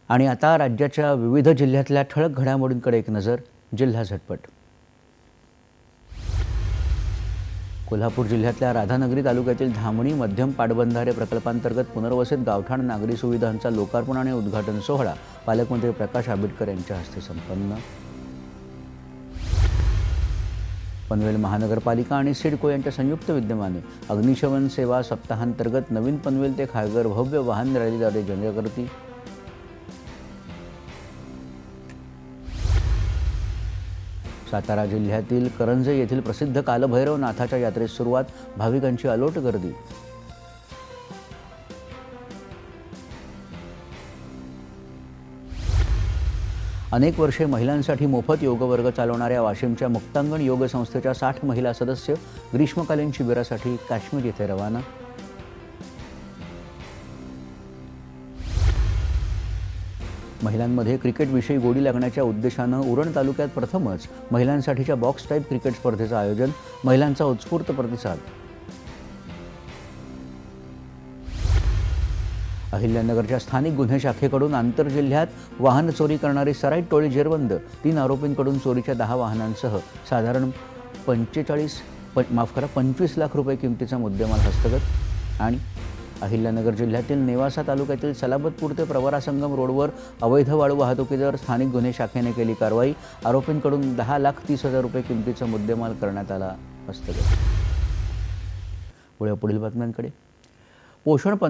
आणि आता राज्याच्या विविध जिल्ह्यातल्या ठळक घडामोडींकडे एक नजर. जिल्हा झटपट. कोल्हापूर जिल्ह्यातल्या राधानगरी तालुक्यातील धामणी मध्यम पाटबंधारे प्रकल्पांतर्गत पुनर्वसित गावठाण नागरी सुविधांचा लोकार्पण आणि उद्घाटन सोहळा पालकमंत्री प्रकाश आंबेडकर यांच्या हस्ते संपन्न. पनवेल महानगरपालिका आणि सिडको यांच्या संयुक्त विद्यमाने अग्निशमन सेवा सप्ताहांतर्गत नवीन पनवेल ते खारघर भव्य वाहन रॅलीद्वारे जनजागृती. सातारा जिल्ह्यातील करंजे येथील प्रसिद्ध कालभैरवनाथाच्या यात्रेस सुरुवात. भाविकांची अलोट गर्दी. अनेक वर्षे महिलांसाठी मोफत योगवर्ग चालवणाऱ्या वाशिमच्या मुक्तांगण योग संस्थेच्या 60 महिला सदस्य ग्रीष्मकालीन शिबिरासाठी काश्मीर येथे रवाना. महिलांमध्ये क्रिकेटविषयी गोडी लागण्याच्या उद्देशानं उरण तालुक्यात प्रथमच महिलांसाठीच्या बॉक्स टाईप क्रिकेट स्पर्धेचं आयोजन. महिलांचा उत्स्फूर्त प्रतिसाद. अहिल्यानगरच्या स्थानिक गुन्हे शाखेकडून आंतरजिल्ह्यात वाहन चोरी करणारी सराईट टोळी जेरबंद. 3 आरोपींकडून चोरीच्या 10 वाहनांसह साधारण 25 लाख रुपये किमतीचा मुद्देमाल हस्तगत. आणि अहिल्यानगर जिल्ह्यातील नेवासा तालुक्यातील सलाबतपूर ते प्रवरा संगम रोडवर अवैध वाळू वाहतुकीवर स्थानिक गुन्हे शाखेने केली कारवाई. आरोपींकडून 10,30,00,000 रुपये किमतीचा मुद्देमाल करण्यात आला हस्तगत. पुढील बातम्यांकडे. पोषण